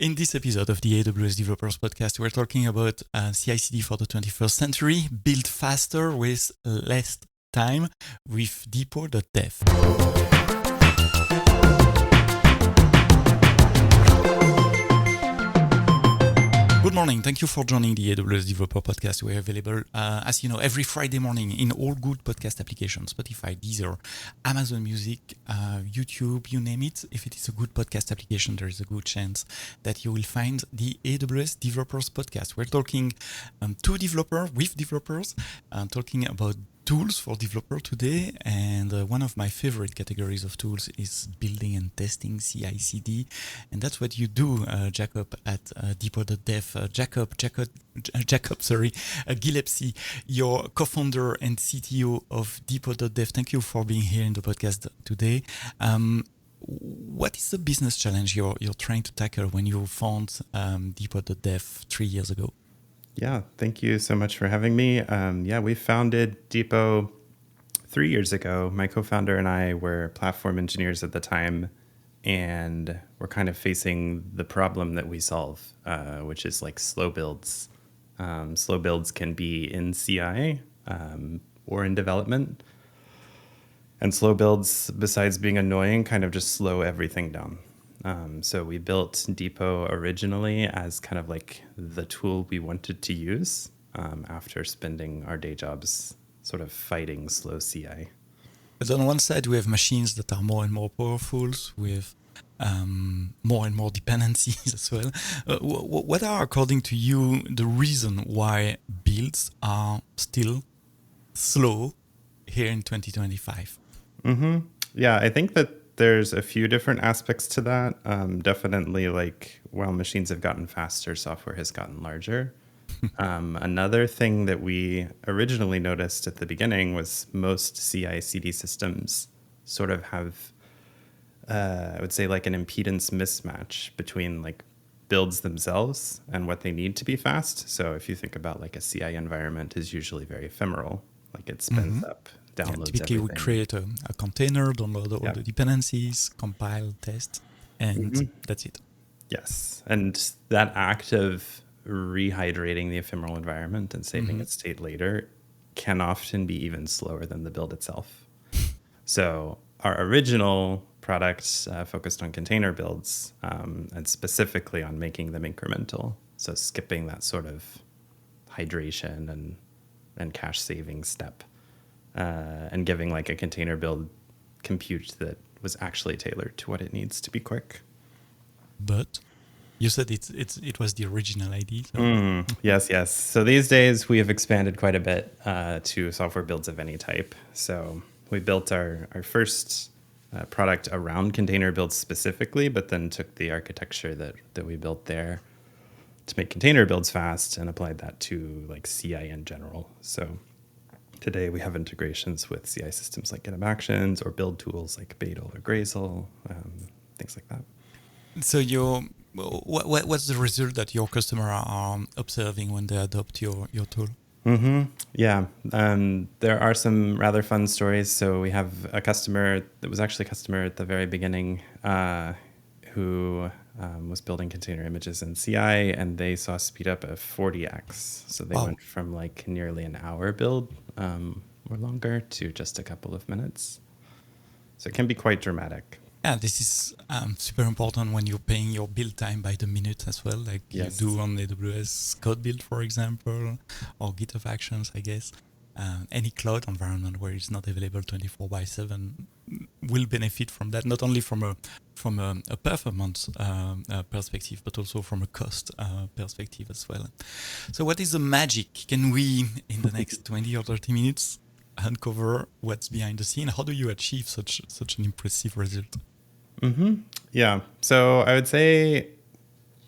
In this episode of the AWS Developers Podcast, we're talking about CI/CD for the 21st century, build faster with less time with Depot.dev. Good morning. Thank you for joining the AWS Developer Podcast. We're available, as you know, every Friday morning in all good podcast applications, Spotify, Deezer, Amazon Music, YouTube, you name it. If it is a good podcast application, there is a good chance that you will find the AWS Developers Podcast. We're talking to developers, talking about tools for developer today, and one of my favorite categories of tools is building and testing CI/CD, and that's what you do, Jacob, at Depot.dev. Jacob, Gillespie, your co-founder and CTO of Depot.dev. Thank you for being here in the podcast today. What is the business challenge you're trying to tackle when you found Depot.dev 3 years ago? Yeah, thank you so much for having me. We founded Depot 3 years ago. My co-founder and I were platform engineers at the time, and we're kind of facing the problem that we solve, which is like slow builds. Slow builds can be in CI or in development. And slow builds, besides being annoying, kind of just slow everything down. So we built Depot originally as kind of like the tool we wanted to use after spending our day jobs sort of fighting slow CI. But on one side, we have machines that are more and more powerful with more and more dependencies as well. What are, according to you, the reason why builds are still slow here in 2025? Mm-hmm. Yeah, I think that there's a few different aspects to that. Definitely, like, while machines have gotten faster, software has gotten larger. Another thing that we originally noticed at the beginning was most CI/CD systems sort of have, I would say, like an impedance mismatch between like builds themselves and what they need to be fast. So if you think about like a CI environment is usually very ephemeral, like it spins up. Typically, everything. we create a container, download all the dependencies, compile, test, and that's it. Yes. And that act of rehydrating the ephemeral environment and saving its state later can often be even slower than the build itself. So our original products focused on container builds and specifically on making them incremental. So skipping that sort of hydration and cache saving step. And giving like a container build compute that was actually tailored to what it needs to be quick. But you said it was the original idea. So. Yes. So these days we have expanded quite a bit to software builds of any type. So we built our first product around container builds specifically, but then took the architecture that we built there to make container builds fast and applied that to like CI in general. So today we have integrations with CI systems like GitHub Actions or build tools like Beetle or Grazel, things like that. So what's the result that your customers are observing when they adopt your tool? Yeah, there are some rather fun stories. So we have a customer that was actually a customer at the very beginning who was building container images in CI, and they saw speed up of 40x. So they went from like nearly an hour build or longer to just a couple of minutes. So it can be quite dramatic. Yeah, this is super important when you're paying your build time by the minute as well, like you do on AWS Code Build, for example, or GitHub Actions, I guess. Any cloud environment where it's not available 24/7 will benefit from that, not only from a performance perspective, but also from a cost perspective as well. So what is the magic? Can we, in the next 20 or 30 minutes, uncover what's behind the scene? How do you achieve such an impressive result? Yeah. So I would say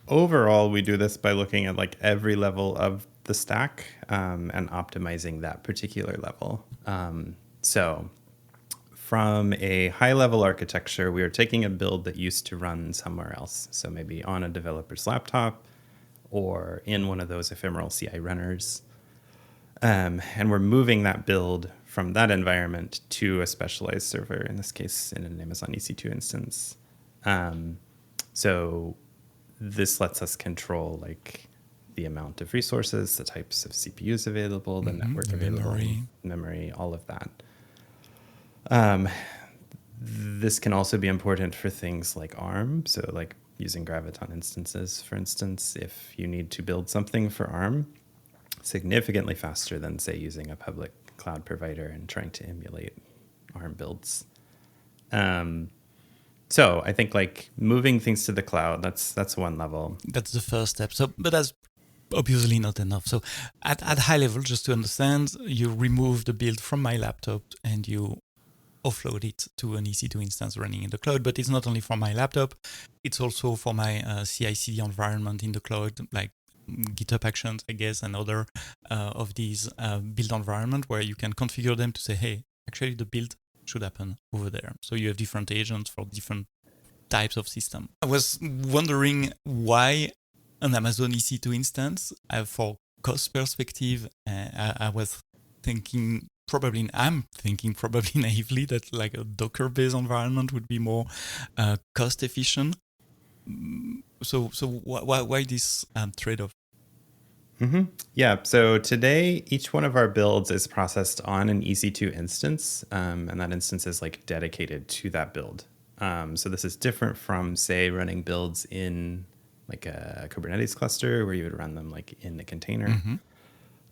overall, we do this by looking at like every level of the stack and optimizing that particular level. So from a high level architecture, we are taking a build that used to run somewhere else. So maybe on a developer's laptop or in one of those ephemeral CI runners. And we're moving that build from that environment to a specialized server, in this case, in an Amazon EC2 instance. So this lets us control like the amount of resources, the types of CPUs available, the network The available, memory. memory, all of that. This can also be important for things like ARM. So like using Graviton instances, for instance, if you need to build something for ARM significantly faster than, say, using a public cloud provider and trying to emulate ARM builds. So I think like moving things to the cloud, that's one level. That's the first step. So, but that's obviously not enough. So at high level, just to understand, you remove the build from my laptop and you offload it to an EC2 instance running in the cloud. But it's not only for my laptop, it's also for my CI/CD environment in the cloud, like GitHub Actions, I guess, and other of these build environment where you can configure them to say, hey, actually the build should happen over there. So you have different agents for different types of system. I was wondering why an Amazon EC2 instance for cost perspective. I was thinking I'm thinking probably naively that like a Docker-based environment would be more cost efficient. So why this trade-off? Mm-hmm. Yeah. So today, each one of our builds is processed on an EC2 instance, and that instance is like dedicated to that build. So this is different from, say, running builds in like a Kubernetes cluster where you would run them like in the container.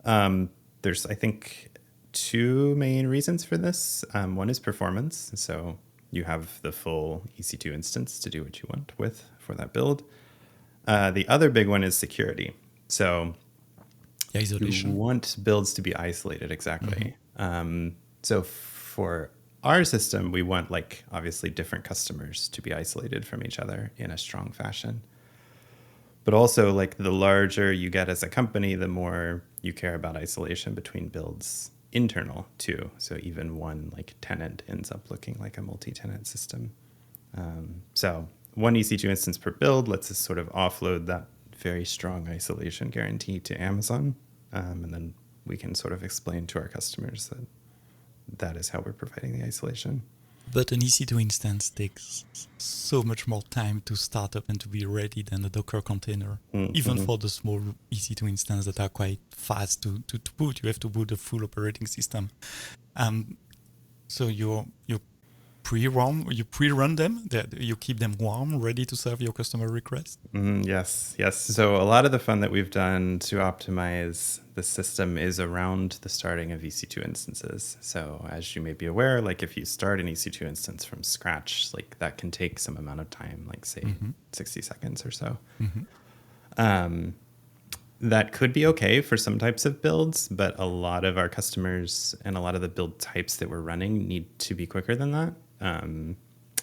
Mm-hmm. There's, I think, two main reasons for this. One is performance. So you have the full EC2 instance to do what you want with for that build. The other big one is security. So Isolation. you want builds to be isolated, exactly. So for our system, we want like obviously different customers to be isolated from each other in a strong fashion. But also like the larger you get as a company, the more you care about isolation between builds internal too. So even one like tenant ends up looking like a multi-tenant system. So one EC2 instance per build lets us sort of offload that very strong isolation guarantee to Amazon. And then we can sort of explain to our customers that that is how we're providing the isolation. But an EC2 instance takes so much more time to start up and to be ready than a Docker container. Even for the small EC2 instances that are quite fast to boot, you have to boot a full operating system. So you pre-run them, you keep them warm, ready to serve your customer request. Yes. So a lot of the fun that we've done to optimize the system is around the starting of EC2 instances. So as you may be aware, like if you start an EC2 instance from scratch, like that can take some amount of time, like say 60 seconds or so. That could be okay for some types of builds, but a lot of our customers and a lot of the build types that we're running need to be quicker than that.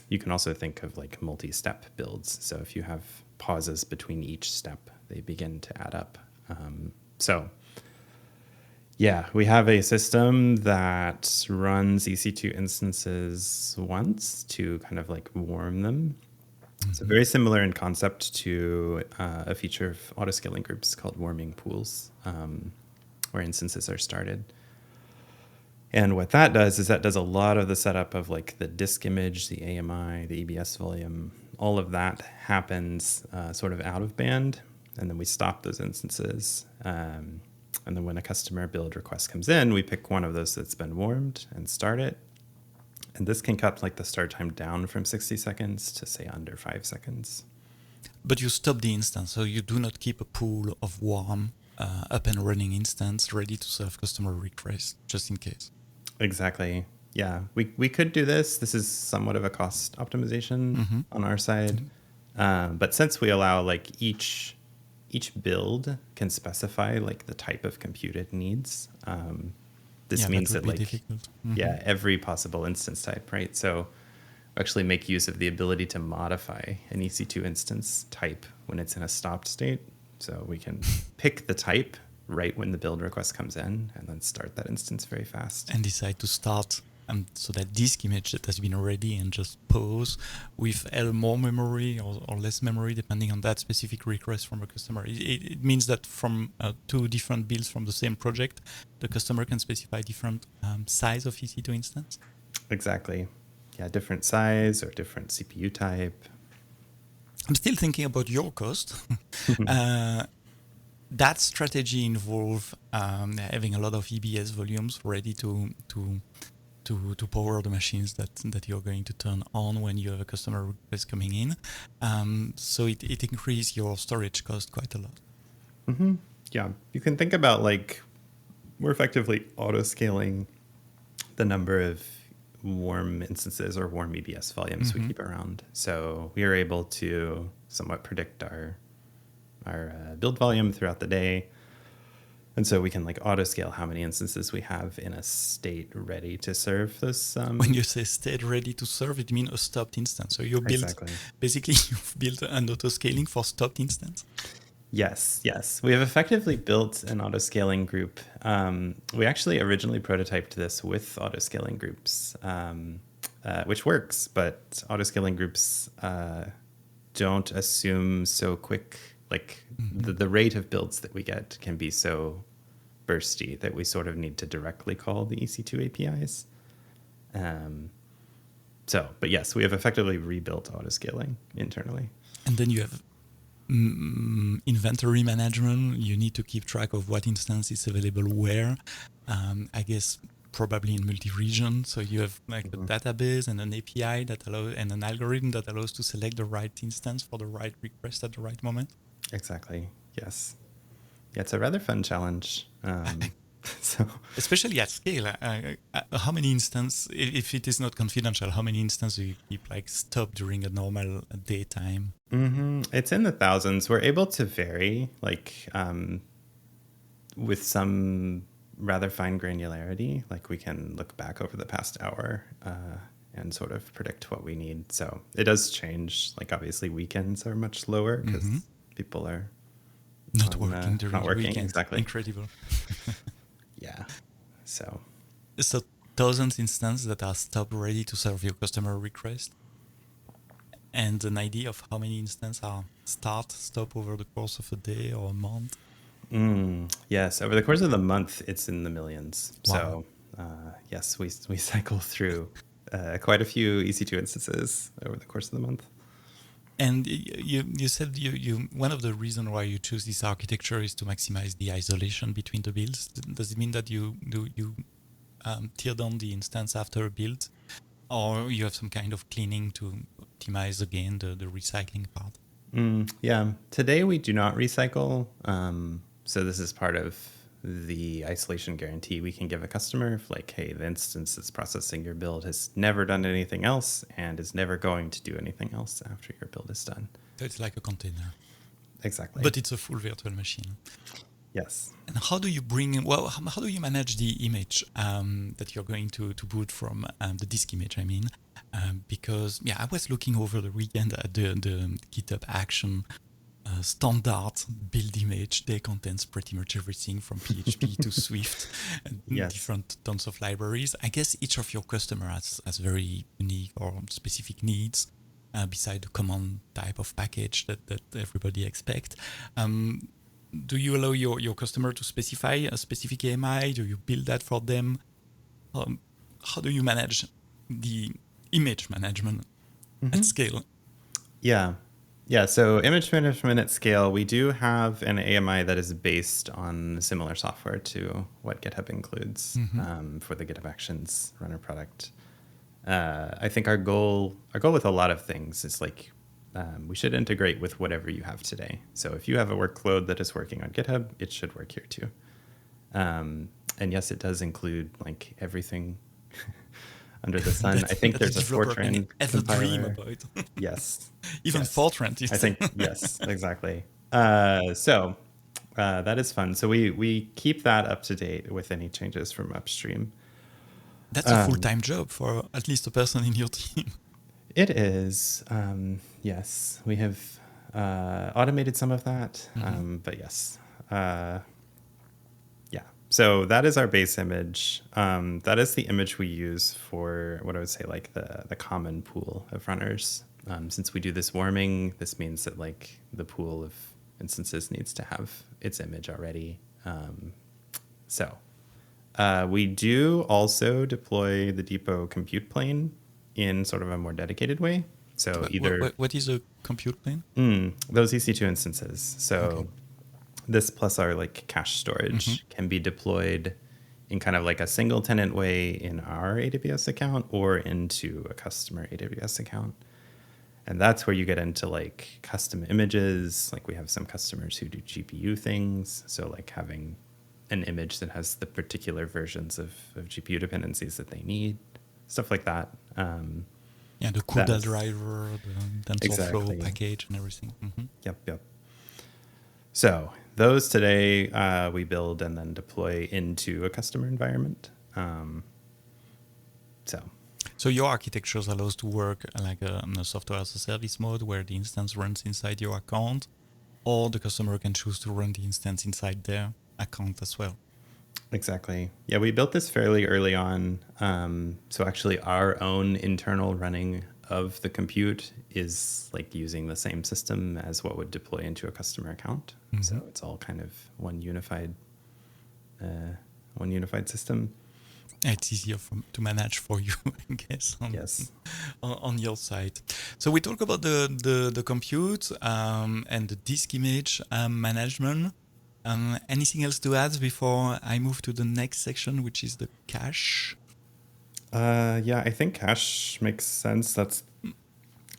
You can also think of like multi-step builds. So if you have pauses between each step, they begin to add up. So yeah, we have a system that runs EC2 instances once to kind of like warm them. So very similar in concept to a feature of autoscaling groups called warming pools, where instances are started. And what that does is that does a lot of the setup of like the disk image, the AMI, the EBS volume, all of that happens sort of out of band. And then we stop those instances. And then when a customer build request comes in, we pick one of those that's been warmed and start it. And this can cut like the start time down from 60 seconds to say under 5 seconds. But you stop the instance, so you do not keep a pool of warm up and running instance ready to serve customer requests, just in case. Exactly. Yeah, we could do this. This is somewhat of a cost optimization on our side. But since we allow like each build can specify like the type of compute it needs, this means that like difficult. yeah, every possible instance type, right? So actually make use of the ability to modify an EC2 instance type when it's in a stopped state. So we can pick the type right when the build request comes in and then start that instance very fast. And decide to start so that disk image that has been ready and just pause with more memory or less memory depending on that specific request from a customer. It means that from two different builds from the same project, the customer can specify different size of EC2 instance. Exactly. Yeah, different size or different CPU type. I'm still thinking about your cost. uh, that strategy involve having a lot of EBS volumes ready to power the machines that you're going to turn on when you have a customer request coming in. So it increases your storage cost quite a lot. Hmm. Yeah, you can think about like we're effectively auto scaling the number of warm instances or warm EBS volumes we Mm-hmm. keep around. So we are able to somewhat predict our build volume throughout the day. And so we can like auto scale how many instances we have in a state ready to serve this. When you say state ready to serve, it means a stopped instance. So you build, Exactly. basically, you've built an auto scaling for stopped instance. Yes, yes. We have effectively built an auto scaling group. We actually originally prototyped this with auto scaling groups, which works, but auto scaling groups don't assume so quick. Like Mm-hmm. the rate of builds that we get can be so bursty that we sort of need to directly call the EC2 APIs. But yes, we have effectively rebuilt auto scaling internally. And then you have inventory management. You need to keep track of what instance is available where. I guess probably in multi-region. So you have like a Mhm. database and an API that allows and an algorithm that allows to select the right instance for the right request at the right moment. Exactly. Yes. Yeah, it's a rather fun challenge. So Especially at scale. How many instances, if it is not confidential, how many instances do you keep like stop during a normal daytime? it's in the thousands. We're able to vary, like with some rather fine granularity. Like we can look back over the past hour and sort of predict what we need. So it does change. Like obviously weekends are much lower because Mm-hmm. people are Not working not during the working. weekend. Exactly. Incredible. Yeah. So So thousands instances that are stop ready to serve your customer request, and an idea of how many instances are start stop over the course of a day or a month. yes, over the course of the month, it's in the millions. Wow. So yes, we cycle through quite a few EC2 instances over the course of the month. And you said you one of the reasons why you choose this architecture is to maximize the isolation between the builds. Does it mean that you tear down the instance after a build, or you have some kind of cleaning to optimize again the recycling part? Yeah, today we do not recycle. So this is part of the isolation guarantee we can give a customer. If like, hey, the instance that's processing your build has never done anything else and is never going to do anything else after your build is done. So it's like a container, Exactly. but it's a full virtual machine. Yes. And how do you bring, well, how do you manage the image that you're going to boot from, the disk image, I mean? Because, yeah, I was looking over the weekend at the GitHub Action standard build image. They contains pretty much everything from PHP to Swift, and Yes. different tons of libraries. I guess each of your customers has very unique or specific needs. Beside the common type of package that everybody expects. Do you allow your customer to specify a specific AMI? Do you build that for them? Um, how do you manage the image management at scale? Yeah. Yeah. So image management at scale, we do have an AMI that is based on similar software to what GitHub includes for the GitHub Actions runner product. I think our goal with a lot of things is like we should integrate with whatever you have today. So if you have a workload that is working on GitHub, it should work here too. And yes, it does include like everything under the sun. I think that a there's a developer can Fortran ever dream compiler. about. Yes. Even Yes. Fortran, you I say. think, yes, exactly. That is fun. So we keep that up to date with any changes from upstream. That's a full-time job for at least a person in your team. It is. Yes, we have automated some of that. But yes. Yeah. So that is our base image. That is the image we use for what I would say like the common pool of runners. Since we do this warming, this means that like the pool of instances needs to have its image already. We do also deploy the Depot compute plane in sort of a more dedicated way. So What, either what is a compute plane? those EC2 instances. Okay. So this plus our like cache Mm-hmm. storage can be deployed in kind of like a single tenant way in our AWS account or into a customer AWS account. And that's where you get into like custom images. Like we have some customers who do GPU things. So like having an image that has the particular versions of GPU dependencies that they need, stuff like that. Yeah, the CUDA That's driver, the TensorFlow exactly. package, and everything. Mm-hmm. Yep. So those today we build and then deploy into a customer environment. So So your architectures allows to work like on a software as a service mode where the instance runs inside your account, or the customer can choose to run the instance inside their account as well. exactly. Yeah, we built this fairly early on. So actually, our own internal running of the compute is like using the same system as what would deploy into a customer account. So Mm-hmm. it's all kind of one unified system. It's easier to manage for you, I guess, Yes. on your side. So we talk about the compute and the disk image management. Anything else to add before I move to the next section, which is the cache? Yeah, I think cache makes sense. That's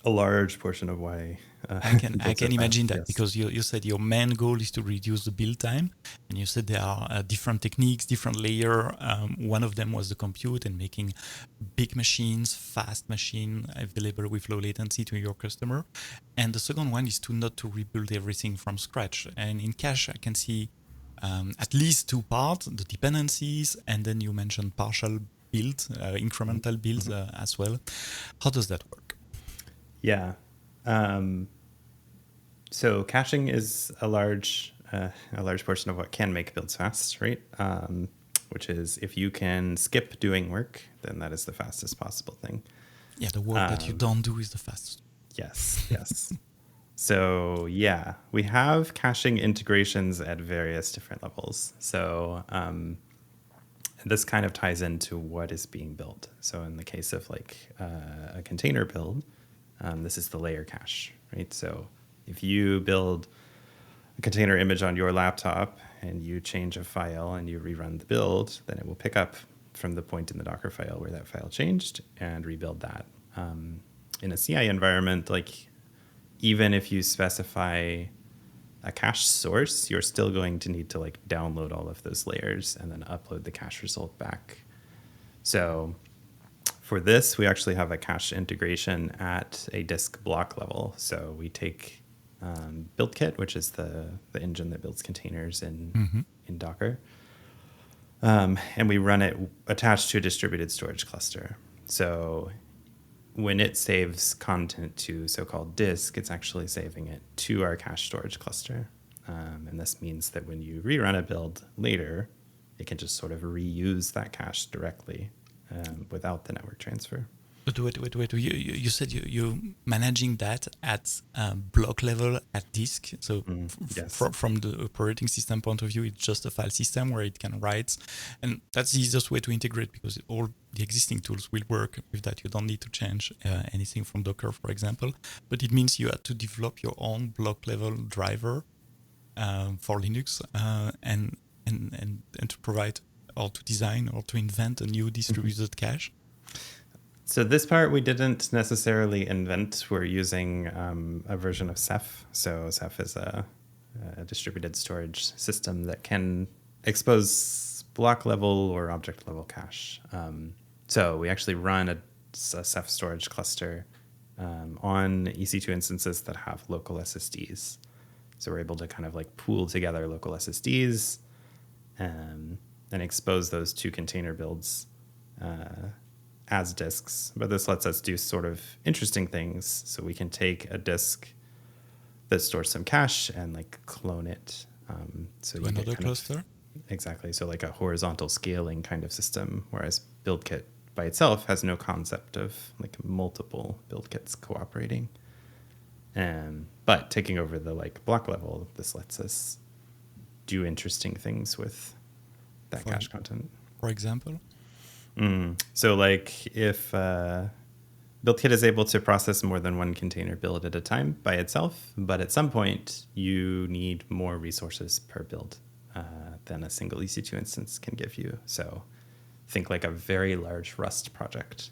a large portion of why we I build so can fast. imagine that Yes. because you said your main goal is to reduce the build time, and you said there are different techniques, different layer. One of them was the compute and making big machines, fast machine available with low latency to your customer, and the second one is to not to rebuild everything from scratch. And in cache, I can see at least two parts: the dependencies, and then you mentioned partial build, incremental builds as well. How does that work? Yeah. Um, so caching is a large portion of what can make builds fast, right? Which is if you can skip doing work, then that is the fastest possible thing. Yeah, the work that you don't do is the fastest. Yes. So yeah, we have caching integrations at various different levels. So this kind of ties into what is being built. So in the case of like a container build, this is the layer cache, right? So if you build a container image on your laptop and you change a file and you rerun the build, then it will pick up from the point in the Docker file where that file changed and rebuild that. In a CI environment, like even if you specify a cache source, you're still going to need to like download all of those layers and then upload the cache result back. So for this, we actually have a cache integration at a disk block level. So we take BuildKit, which is the engine that builds containers in Docker, and we run it attached to a distributed storage cluster. So when it saves content to so-called disk, it's actually saving it to our cache storage cluster. And this means that when you rerun a build later, it can just sort of reuse that cache directly without the network transfer. But wait. You said you're managing that at block level at disk. So Yes. from the operating system point of view, it's just a file system where it can write. And that's the easiest way to integrate because all the existing tools will work with that. You don't need to change anything from Docker, for example. But it means you had to develop your own block level driver for Linux and to provide or to design or to invent a new distributed cache. So this part we didn't necessarily invent. We're using a version of Ceph. So Ceph is a distributed storage system that can expose block level or object level cache. So we actually run a Ceph storage cluster on EC2 instances that have local SSDs. So we're able to kind of like pool together local SSDs and expose those two container builds as disks. But this lets us do sort of interesting things. So we can take a disk that stores some cache and like clone it. So To you get another kind cluster. of exactly. So like a horizontal scaling kind of system, whereas BuildKit by itself has no concept of like multiple build kits cooperating. But taking over the like block level, this lets us do interesting things with that cache content. For example. So like if BuildKit is able to process more than one container build at a time by itself, but at some point you need more resources per build than a single EC2 instance can give you. So think like a very large Rust project.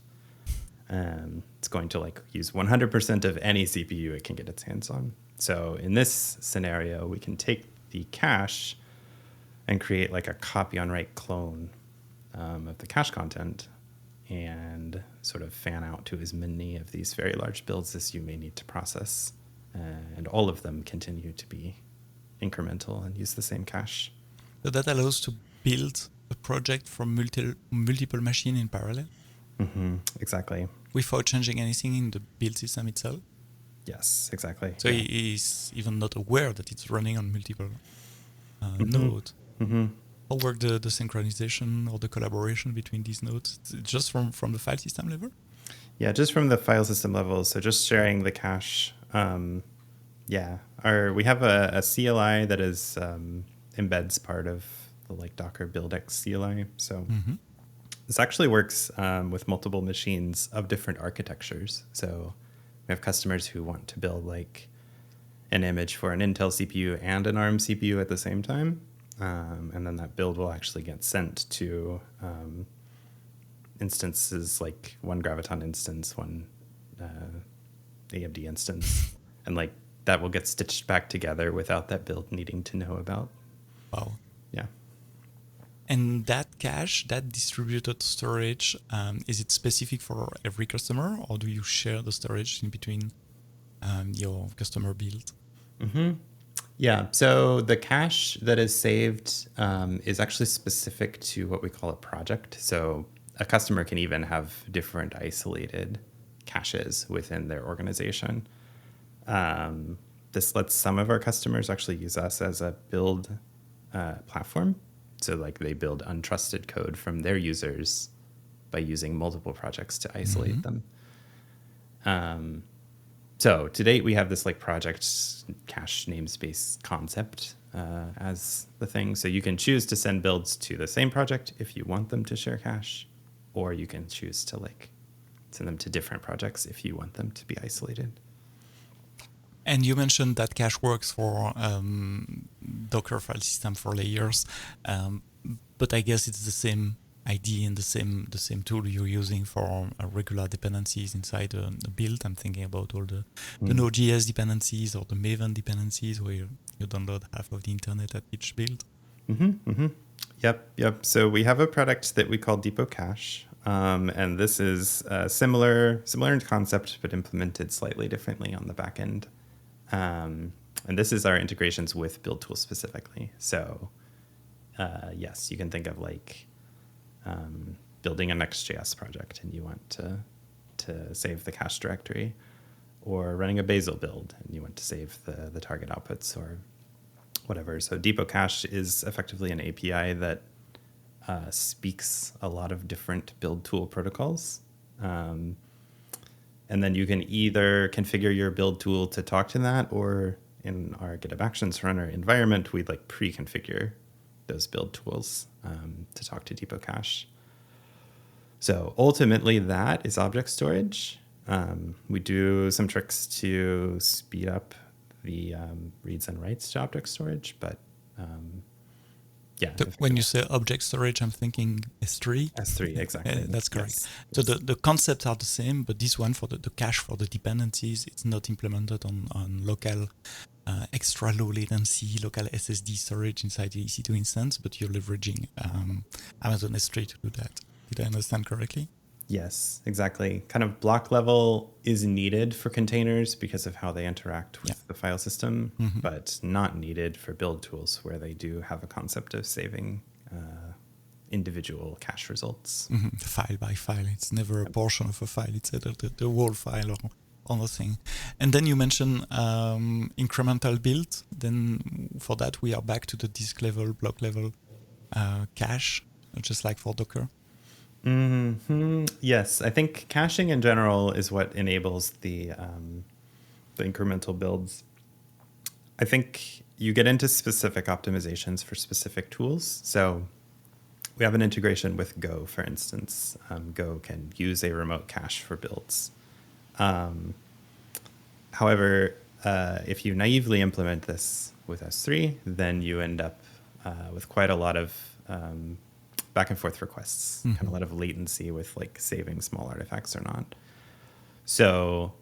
It's going to like use 100% of any CPU it can get its hands on. So in this scenario, we can take the cache and create like a copy on write clone of the cache content and sort of fan out to as many of these very large builds as you may need to process. And all of them continue to be incremental and use the same cache. So that allows to build a project from multiple machines in parallel? Exactly. Without changing anything in the build system itself? Yes, exactly. So he is even not aware that it's running on multiple nodes. How work the synchronization or the collaboration between these nodes? Just from the file system level? Yeah, just from the file system level. So just sharing the cache. We have a CLI that is embeds part of the like Docker buildx CLI. So this actually works with multiple machines of different architectures. So we have customers who want to build like an image for an Intel CPU and an ARM CPU at the same time. And then that build will actually get sent to instances like one Graviton instance, one AMD instance. And like that will get stitched back together without that build needing to know about. Wow. Yeah. And that cache, that distributed storage, is it specific for every customer, or do you share the storage in between your customer build? Yeah, so the cache that is saved is actually specific to what we call a project. So a customer can even have different isolated caches within their organization. This lets some of our customers actually use us as a build platform. So like they build untrusted code from their users by using multiple projects to isolate them. So to date, we have this like project cache namespace concept as the thing. So you can choose to send builds to the same project if you want them to share cache, or you can choose to like send them to different projects if you want them to be isolated. And you mentioned that cache works for Docker file system for layers, but I guess it's the same idea and the same tool you're using for regular dependencies inside a build. I'm thinking about all the Node.js dependencies or the Maven dependencies where you download half of the internet at each build. Yep. So we have a product that we call Depot Cache, and this is similar in concept, but implemented slightly differently on the back end. And this is our integrations with build tools specifically. So yes, you can think of like building a Next.js project and you want to save the cache directory, or running a Bazel build and you want to save the target outputs or whatever. So Depot Cache is effectively an API that speaks a lot of different build tool protocols. And then you can either configure your build tool to talk to that, or in our GitHub Actions runner environment, we like pre-configure those build tools to talk to Depot Cache. So ultimately, that is object storage. We do some tricks to speed up the reads and writes to object storage, but yeah. When you say object storage, I'm thinking S3. S3, exactly. That's correct. Yes. So the concepts are the same, but this one for the cache for the dependencies, it's not implemented on local extra low latency, local SSD storage inside the EC2 instance, but you're leveraging Amazon S3 to do that. Did I understand correctly? Yes, exactly. Kind of block level is needed for containers because of how they interact with the file system, but not needed for build tools where they do have a concept of saving individual cache results. File by file. It's never a portion of a file. It's either the whole file or other thing. And then you mentioned incremental build. Then for that, we are back to the disk level, block level cache, just like for Docker. Yes, I think caching in general is what enables the incremental builds. I think you get into specific optimizations for specific tools. So we have an integration with Go, for instance. Go can use a remote cache for builds. However, if you naively implement this with S3, then you end up with quite a lot of back and forth requests, kind of a lot of latency with like saving small artifacts or not. So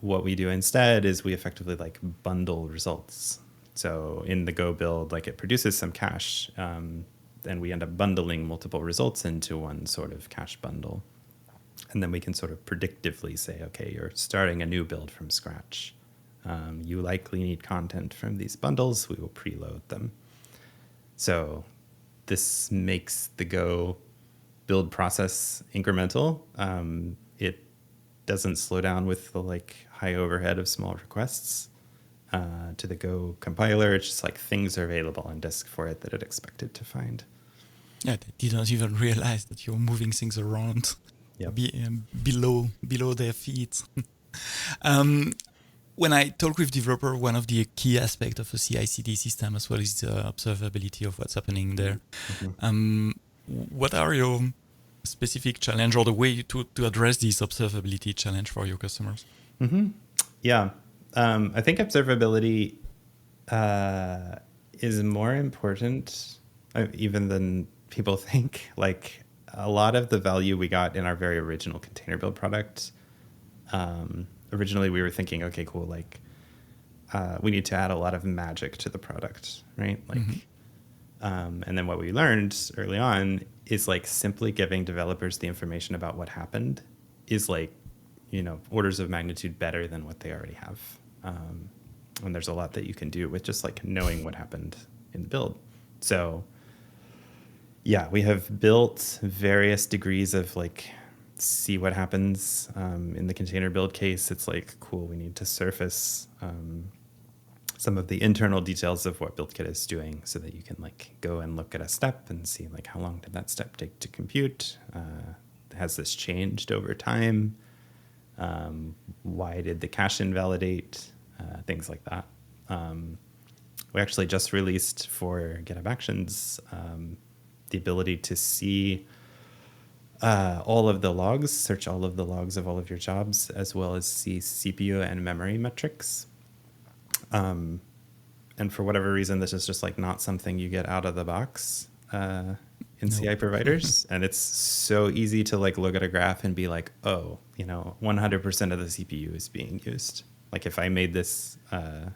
what we do instead is we effectively like bundle results. So in the Go build, like it produces some cache, and we end up bundling multiple results into one sort of cache bundle. And then we can sort of predictively say, okay, you're starting a new build from scratch. You likely need content from these bundles. We will preload them. So this makes the Go build process incremental. It doesn't slow down with the like high overhead of small requests to the Go compiler. It's just like things are available on disk for it that it expected to find. Yeah, they didn't even realize that you're moving things around. Yep. Below their feet. When I talk with developer, one of the key aspects of a CI/CD system as well is the observability of what's happening there. What are your specific challenge or the way to address this observability challenge for your customers? Yeah, I think observability is more important even than people think. Like a lot of the value we got in our very original container build product, originally we were thinking, okay, cool, like we need to add a lot of magic to the product, right? Like, and then what we learned early on is like simply giving developers the information about what happened is like, orders of magnitude better than what they already have. And there's a lot that you can do with just like knowing what happened in the build. So yeah, we have built various degrees of like, see what happens in the container build case. It's like, cool, we need to surface some of the internal details of what BuildKit is doing so that you can like go and look at a step and see like how long did that step take to compute? Has this changed over time? Why did the cache invalidate? Things like that. We actually just released for GitHub Actions the ability to see all of the logs, search all of the logs of all of your jobs, as well as see CPU and memory metrics. And for whatever reason, this is just like not something you get out of the box in CI providers. And it's so easy to like look at a graph and be like, oh, 100% of the CPU is being used. Like if I made this a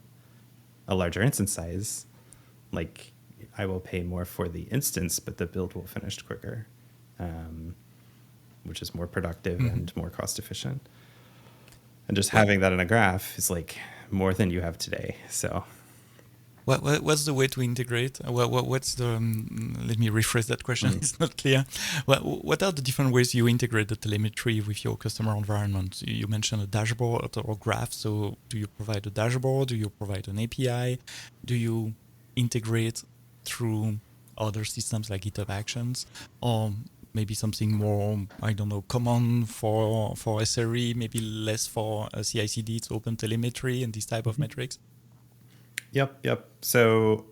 larger instance size, like I will pay more for the instance, but the build will finish quicker, which is more productive and more cost efficient. And just having that in a graph is like more than you have today. So what's the way to integrate? What's the? Let me rephrase that question. It's not clear. What are the different ways you integrate the telemetry with your customer environment? You mentioned a dashboard or graph. So do you provide a dashboard? Do you provide an API? Do you integrate through other systems like GitHub Actions, or maybe something more, I don't know, common for SRE, maybe less for CI/CD, it's open telemetry and this type of metrics? Yep. So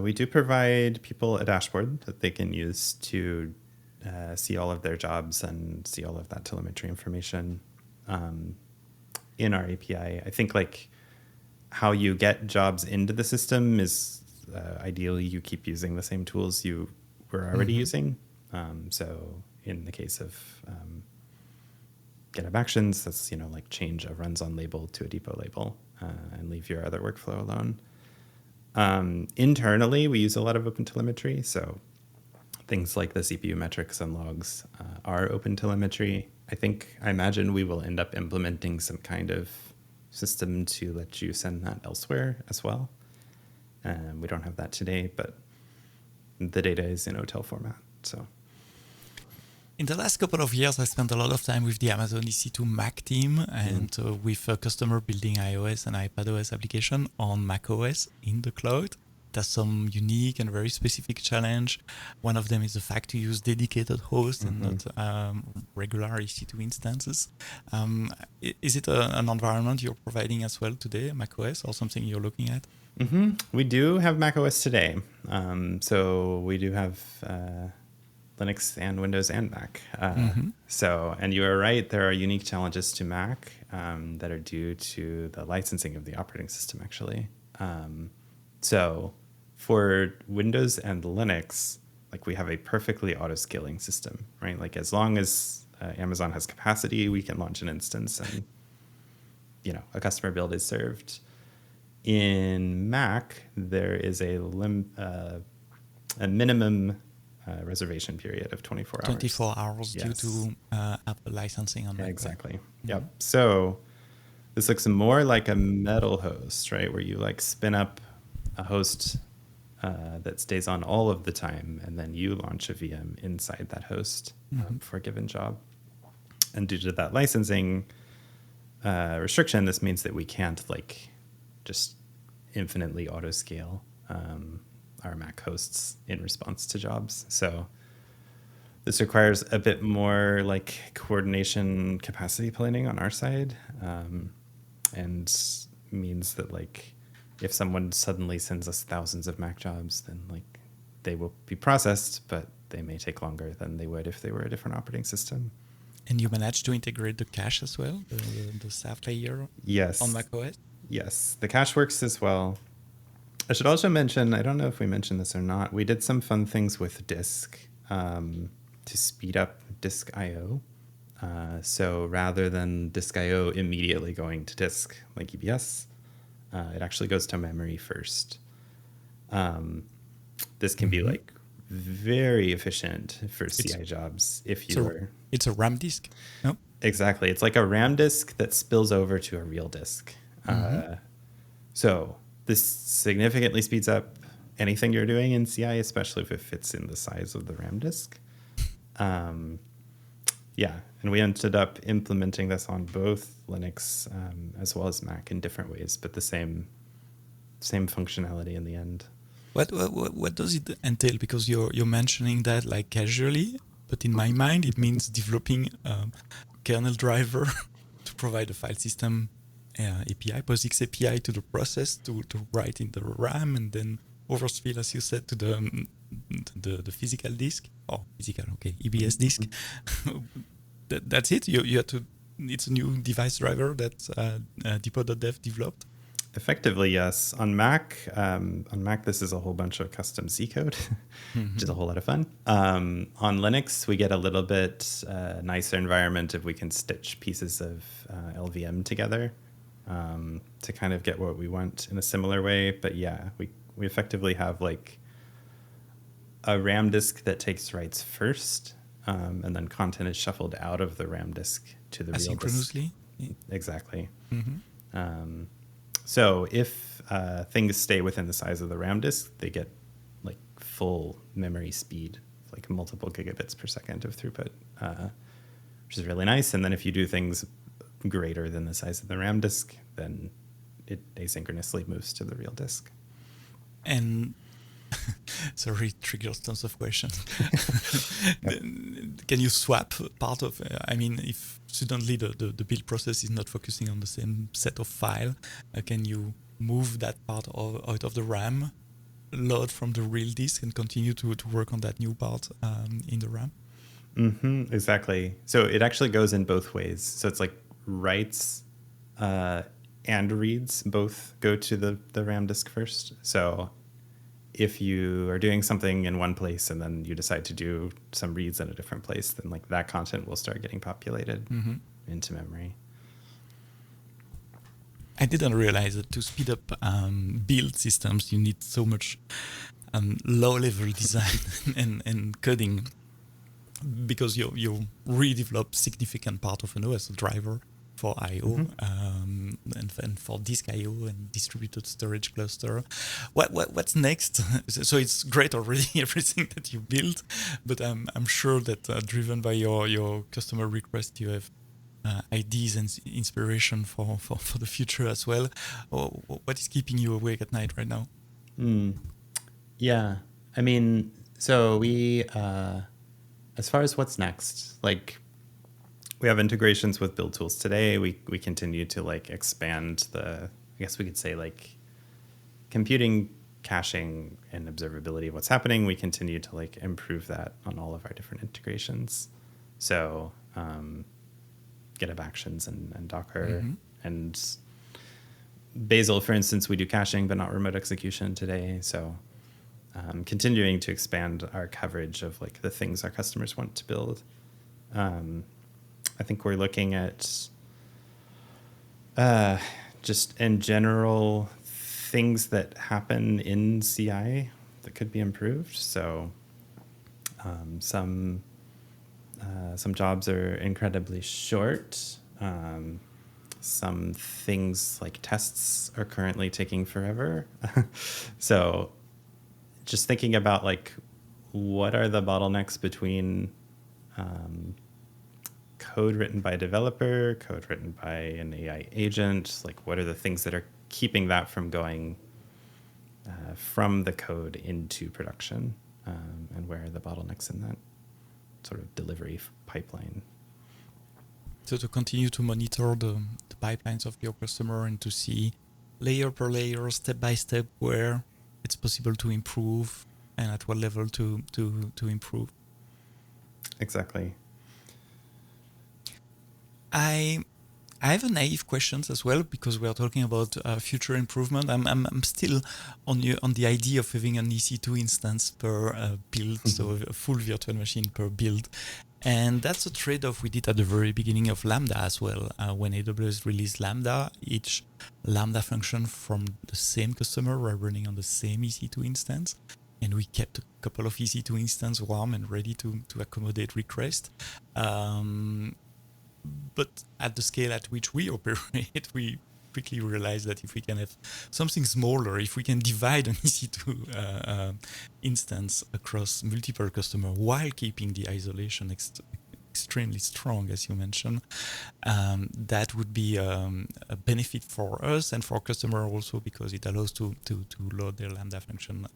we do provide people a dashboard that they can use to see all of their jobs and see all of that telemetry information in our API. I think like how you get jobs into the system is ideally you keep using the same tools you were already using. So in the case of GitHub Actions, that's, like change a runs on label to a depot label and leave your other workflow alone. Internally, we use a lot of OpenTelemetry. So things like the CPU metrics and logs are OpenTelemetry. I imagine we will end up implementing some kind of system to let you send that elsewhere as well. We don't have that today, but the data is in OTel format. So in the last couple of years, I spent a lot of time with the Amazon EC2 Mac team and with a customer building iOS and iPadOS application on macOS in the cloud. There's some unique and very specific challenge. One of them is the fact to use dedicated hosts and not regular EC2 instances. Is it an environment you're providing as well today, macOS, or something you're looking at? We do have macOS today. So we do have Linux and Windows and Mac. Mm-hmm. So, and you are right, there are unique challenges to Mac that are due to the licensing of the operating system, actually. So, for Windows and Linux, like we have a perfectly auto-scaling system, right? Like as long as Amazon has capacity, we can launch an instance and, a customer build is served. In Mac, there is a minimum reservation period of 24 hours. 24 hours due Yes. to Apple licensing on macOS. Exactly. Mm-hmm. Yep. So this looks more like a metal host, right? Where you like spin up a host that stays on all of the time, and then you launch a VM inside that host for a given job. And due to that licensing restriction, this means that we can't like just infinitely auto scale our Mac hosts in response to jobs. So this requires a bit more like coordination capacity planning on our side, and means that like if someone suddenly sends us thousands of Mac jobs, then like they will be processed, but they may take longer than they would if they were a different operating system. And you managed to integrate the cache as well, the SAF layer Yes. on macOS? Yes, the cache works as well. I should also mention, I don't know if we mentioned this or not, we did some fun things with disk to speed up disk I/O. So rather than disk I/O immediately going to disk like EBS, it actually goes to memory first. This can be like very efficient for CI jobs if you were... It's a RAM disk, no? Exactly. It's like a RAM disk that spills over to a real disk. So this significantly speeds up anything you're doing in CI, especially if it fits in the size of the RAM disk. Yeah, and we ended up implementing this on both Linux as well as Mac in different ways, but the same functionality in the end. What does it entail? Because you're mentioning that like casually, but in my mind it means developing a kernel driver to provide a file system API, POSIX API to the process to write in the RAM, and then overspill, as you said, to the physical disk or physical, EBS disk. That's it. You have to. It's a new device driver that Depot.dev developed. Effectively, yes. On Mac, this is a whole bunch of custom C code, which is a whole lot of fun. On Linux, we get a little bit nicer environment if we can stitch pieces of LVM together to kind of get what we want in a similar way. But yeah, we effectively have like a RAM disk that takes writes first, and then content is shuffled out of the RAM disk to the real disk. Asynchronously? Exactly. So if things stay within the size of the RAM disk, they get like full memory speed, like multiple gigabits per second of throughput, which is really nice. And then if you do things greater than the size of the RAM disk, then it asynchronously moves to the real disk. And sorry, it triggers tons of questions. Can you swap part of, if suddenly the build process is not focusing on the same set of file, can you move that part out of the RAM, load from the real disk, and continue to work on that new part in the RAM? Exactly. So it actually goes in both ways. So it's like writes and reads both go to the RAM disk first. So if you are doing something in one place and then you decide to do some reads in a different place, then like that content will start getting populated into memory. I didn't realize that to speed up build systems, you need so much low-level design and coding, because you redevelop significant part of an OS driver for I/O and for disk I/O and distributed storage cluster. What's next? So it's great already, everything that you built, but I'm sure that driven by your customer request, you have ideas and inspiration for the future as well. What is keeping you awake at night right now? Yeah, so we, as far as what's next, like we have integrations with build tools today. We continue to like expand I guess we could say like computing caching and observability of what's happening, we continue to like improve that on all of our different integrations. So GitHub Actions and Docker and Bazel, for instance, we do caching but not remote execution today. So continuing to expand our coverage of like the things our customers want to build. I think we're looking at just in general things that happen in CI that could be improved. So some jobs are incredibly short. Some things like tests are currently taking forever. So just thinking about like what are the bottlenecks between code written by a developer, code written by an AI agent, like what are the things that are keeping that from going from the code into production, and where are the bottlenecks in that sort of delivery pipeline. So to continue to monitor the pipelines of your customer and to see layer per layer, step by step, where it's possible to improve and at what level to improve. Exactly. I have a naive questions as well, because we are talking about future improvement. I'm still on the idea of having an EC2 instance per build, so a full virtual machine per build. And that's a trade-off we did at the very beginning of Lambda as well. When AWS released Lambda, each Lambda function from the same customer were running on the same EC2 instance. And we kept a couple of EC2 instances warm and ready to accommodate requests. But at the scale at which we operate, we quickly realized that if we can have something smaller, if we can divide an EC2 instance across multiple customers while keeping the isolation extremely strong, as you mentioned, that would be a benefit for us and for customer also, because it allows to load their Lambda function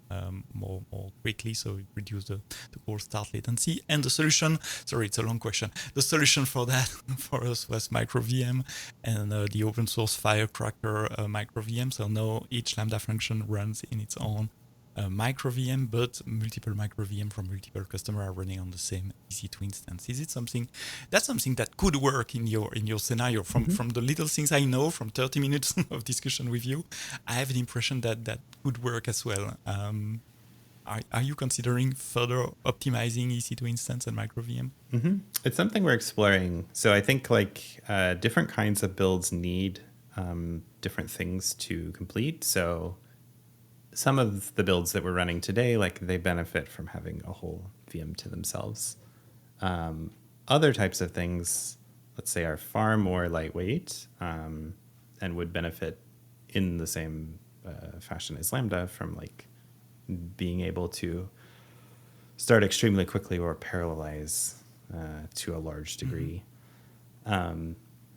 more quickly, so it reduces the whole start latency. And the solution, sorry, it's a long question. The solution for that for us was microVM and the open source Firecracker microVM. So now each Lambda function runs in its own microVM, but multiple microVM from multiple customers are running on the same EC2 instance. Is it something that could work in your scenario? From the little things I know from 30 minutes of discussion with you, I have the impression that could work as well. Are you considering further optimizing EC2 instance and microVM? It's something we're exploring. So I think like different kinds of builds need different things to complete. So some of the builds that we're running today, like they benefit from having a whole VM to themselves. Other types of things, let's say, are far more lightweight and would benefit in the same fashion as Lambda from like being able to start extremely quickly or parallelize to a large degree.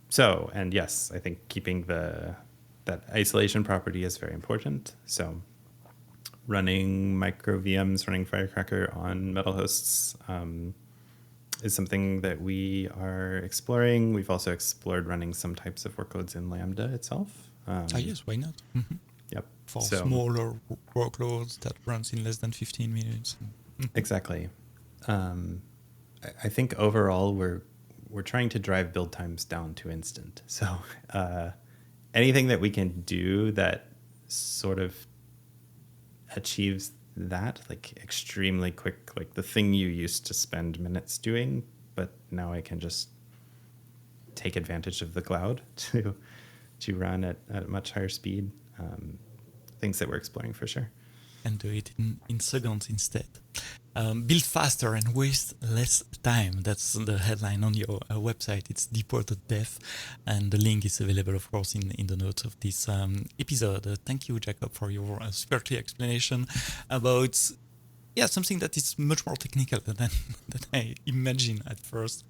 So, and yes, I think keeping that isolation property is very important. So running micro VMs, running Firecracker on metal hosts is something that we are exploring. We've also explored running some types of workloads in Lambda itself. Yes, why not? Yep. For smaller workloads that runs in less than 15 minutes. Exactly. I think overall we're trying to drive build times down to instant. So anything that we can do that sort of achieves that, like extremely quick, like the thing you used to spend minutes doing, but now I can just take advantage of the cloud to run at a much higher speed. Things that we're exploring for sure. And do it in seconds instead. Build faster and waste less time. That's the headline on your website. It's depot.dev, and the link is available, of course, in the notes of this episode. Thank you, Jacob, for your super clear explanation about something that is much more technical than I imagined at first,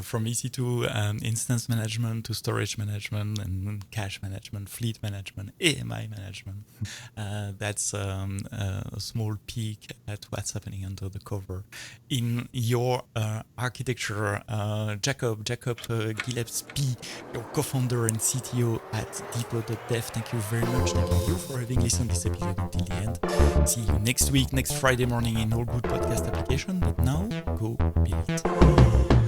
from EC2 instance management to storage management and cache management, fleet management, AMI management. That's a small peek at what's happening under the cover in your architecture. Jacob Gillespie, your co-founder and CTO at Depot.dev. Thank you very much. Thank you for having listened to this episode until the end. See you next week, next Friday morning in all good podcast application. But now, go build it.